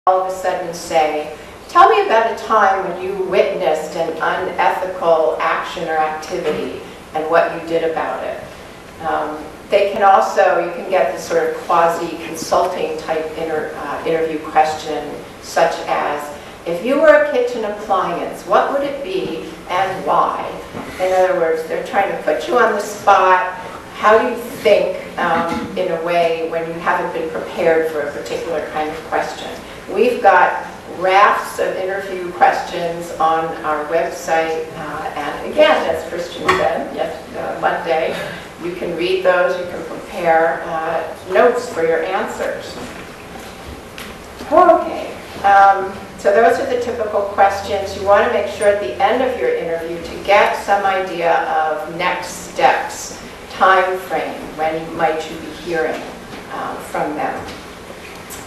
all of a sudden say, tell me about a time when you witnessed an unethical action or activity and what you did about it. They can also, you can get this sort of quasi-consulting type interview question, such as, if you were a kitchen appliance, what would it be and why? In other words, they're trying to put you on the spot. How do you think in a way when you haven't been prepared for a particular kind of question? We've got rafts of interview questions on our website, and again, as Christian said, Monday, you can read those, you can prepare notes for your answers. Okay, so those are the typical questions. You want to make sure at the end of your interview to get some idea of next steps, time frame, when might you be hearing from them.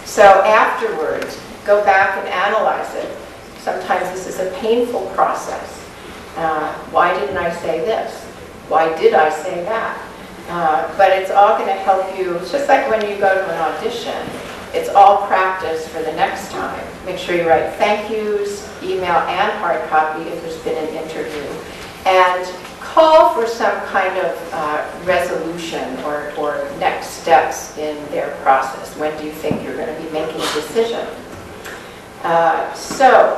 So afterwards, go back and analyze it. Sometimes this is a painful process. Why didn't I say this? Why did I say that? But it's all going to help you. It's just like when you go to an audition. It's all practice for the next time. Make sure you write thank yous, email and hard copy if there's been an interview. And call for some kind of resolution or next steps in their process. When do you think you're going to be making a decision? So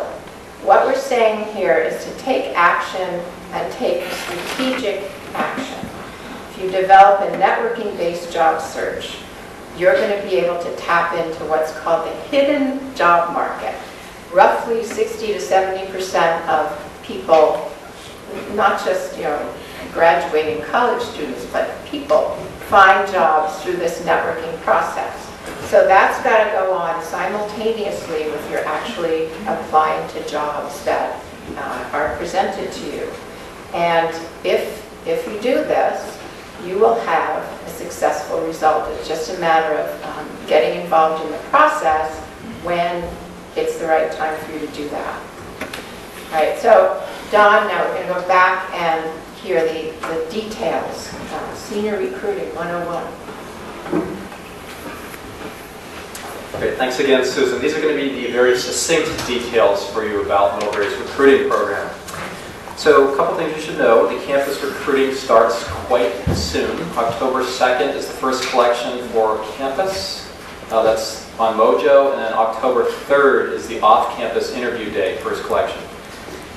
what we're saying here is to take action and take strategic action. If you develop a networking-based job search, you're going to be able to tap into what's called the hidden job market. Roughly 60 to 70% of people, not just graduating college students, but people find jobs through this networking process. So that's got to go on simultaneously with your actually applying to jobs that are presented to you. And if you do this, you will have a successful result. It's just a matter of getting involved in the process when it's the right time for you to do that. All right, so Don, now we're going to go back and hear the details. Senior Recruiting 101. Great, thanks again, Susan. These are going to be the very succinct details for you about Middlebury's recruiting program. So a couple things you should know. The campus recruiting starts quite soon. October 2nd is the first collection for campus. That's on Mojo. And then October 3rd is the off-campus interview day, first collection.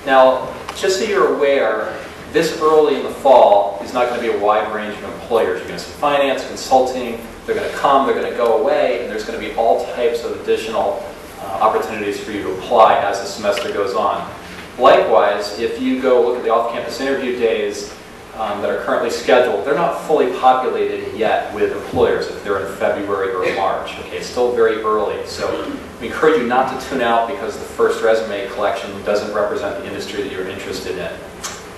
Now, just so you're aware, this early in the fall is not going to be a wide range of employers. You're going to see finance, consulting. They're going to come, they're going to go away, and there's going to be all types of additional opportunities for you to apply as the semester goes on. Likewise, if you go look at the off-campus interview days that are currently scheduled, they're not fully populated yet with employers if they're in February or March. Okay, it's still very early, so we encourage you not to tune out because the first resume collection doesn't represent the industry that you're interested in.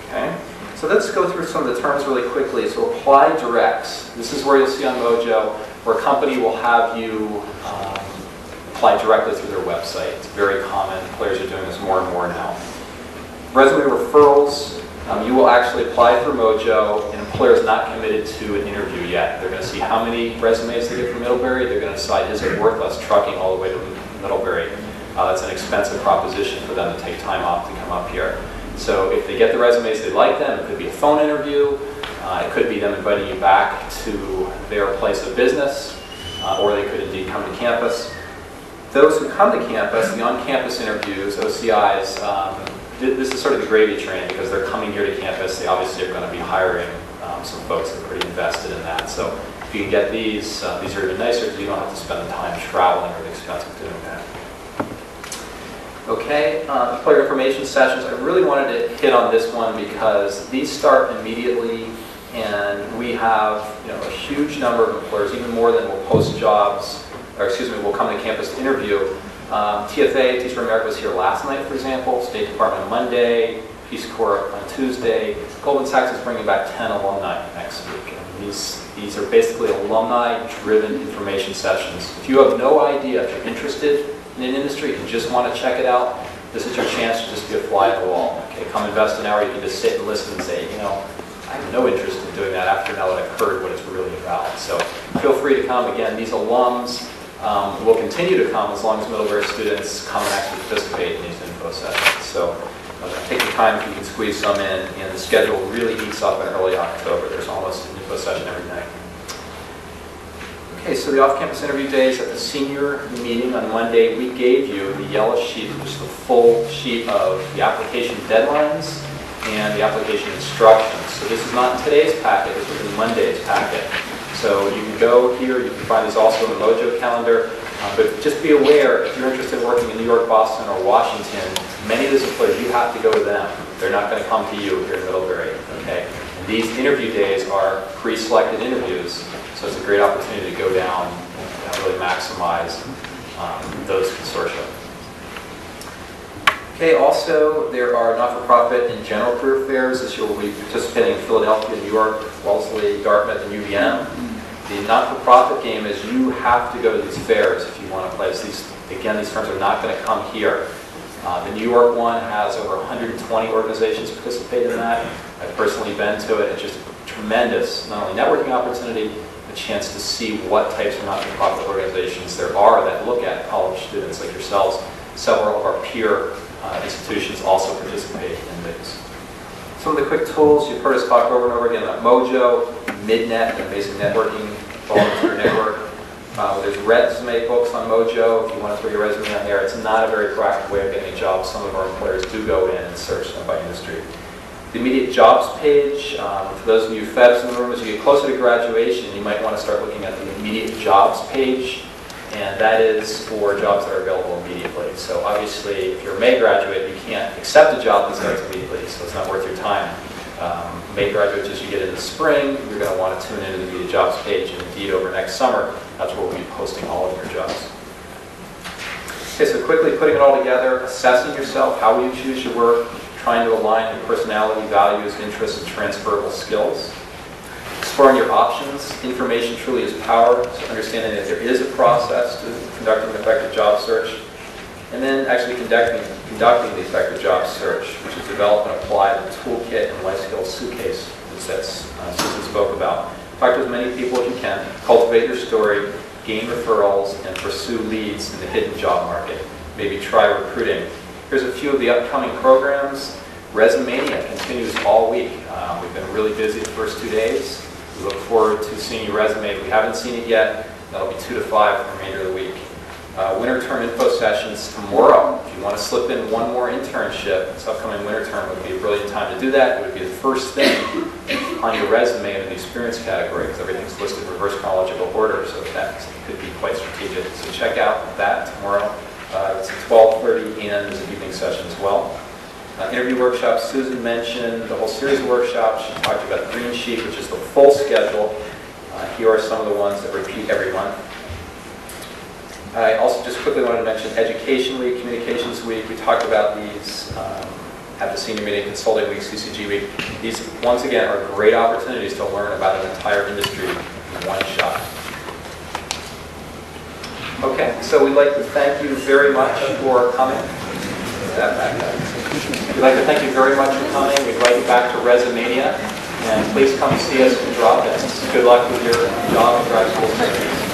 Okay? So let's go through some of the terms really quickly. So apply directs. This is where you'll see on Mojo where a company will have you apply directly through their website. It's very common. Employers are doing this more and more now. Resume referrals. You will actually apply through Mojo. An employer is not committed to an interview yet. They're going to see how many resumes they get from Middlebury. They're going to decide, is it worth us trucking all the way to Middlebury? That's an expensive proposition for them to take time off to come up here. So if they get the resumes, they like them. It could be a phone interview. It could be them inviting you back to their place of business, or they could indeed come to campus. Those who come to campus, the on-campus interviews, OCIs, this is sort of the gravy train because they're coming here to campus. They obviously are going to be hiring some folks that are pretty invested in that. So if you can get these are even nicer because you don't have to spend the time traveling or the expense of doing that. Okay, employer information sessions. I really wanted to hit on this one because these start immediately, and we have a huge number of employers, even more than will post jobs, or excuse me, will come to campus to interview. TFA, Teach for America, was here last night, for example. State Department on Monday, Peace Corps on Tuesday. Goldman Sachs is bringing back 10 alumni next week. And these are basically alumni-driven information sessions. If you have no idea, if you're interested in an industry, if you just want to check it out, this is your chance to just be a fly on the wall. Okay, come invest an hour. You can just sit and listen and say, I have no interest in doing that after now that I've heard what it's really about. So feel free to come. Again, these alums will continue to come as long as Middlebury students come and actually participate in these info sessions. So take the time if you can squeeze some in, and the schedule really heats up in early October. There's almost an info session every night. Okay, so the off-campus interview days at the senior meeting on Monday, we gave you the yellow sheet, which is the full sheet of the application deadlines and the application instructions. So this is not in today's packet, this was in Monday's packet. So you can go here, you can find these also in the Mojo calendar, but just be aware, if you're interested in working in New York, Boston, or Washington, many of these employers, you have to go to them. They're not going to come to you here in Middlebury, okay? And these interview days are pre-selected interviews, so it's a great opportunity to go down and really maximize those consortia. Okay, also, there are not-for-profit and general career fairs. This year we'll be participating in Philadelphia, New York, Wellesley, Dartmouth, and UVM. The not-for-profit game is you have to go to these fairs if you want to place. Again, these firms are not going to come here. The New York one has over 120 organizations participate in that. I've personally been to it. It's just a tremendous, not only networking opportunity, a chance to see what types of not-for-profit organizations there are that look at college students like yourselves. Several of our peer institutions also participate in these. Some of the quick tools you've heard us talk over and over again about Mojo, Midnet, an amazing networking volunteer network. There's resume books on Mojo if you want to throw your resume on there. It's not a very proactive way of getting a job. Some of our employers do go in and search them by industry. The immediate jobs page, for those of you FEBs in the room, as you get closer to graduation, you might want to start looking at the immediate jobs page. And that is for jobs that are available immediately. So obviously, if you're a May graduate, you can't accept a job that starts immediately, so it's not worth your time. May graduates, as you get into spring, you're going to want to tune into the immediate jobs page, and indeed over next summer, that's where we'll be posting all of your jobs. Okay, so quickly putting it all together, assessing yourself, how will you choose your work, trying to align your personality, values, interests, and transferable skills. Exploring your options. Information truly is power, so understanding that there is a process to conducting an effective job search. And then actually conducting the effective job search, which is develop and apply the toolkit and life skills suitcase that Susan spoke about. Talk to as many people as you can, cultivate your story, gain referrals, and pursue leads in the hidden job market. Maybe try recruiting. Here's a few of the upcoming programs. Resumania continues all week. We've been really busy the first 2 days. We look forward to seeing your resume. If we haven't seen it yet, that'll be 2 to 5 for the remainder of the week. Winter term info sessions tomorrow. If you want to slip in one more internship, this upcoming winter term would be a brilliant time to do that. It would be the first thing on your resume in the experience category because everything's listed in reverse chronological order, so that could be quite strategic. So check out that tomorrow. It's at 12:30 and there's an evening session as well. Interview workshops, Susan mentioned the whole series of workshops. She talked about the green sheet, which is the full schedule. Here are some of the ones that repeat every month. I also just quickly wanted to mention Education Week, Communications Week. We talked about these at the Senior Meeting, Consulting Week, CCG Week. These, once again, are great opportunities to learn about an entire industry in one shot. Okay, so we'd like to thank you very much for coming. We'd like to thank you very much for coming. We invite you back to Resumania, and please come see us in drop-ins. Good luck with your job and grad school studies.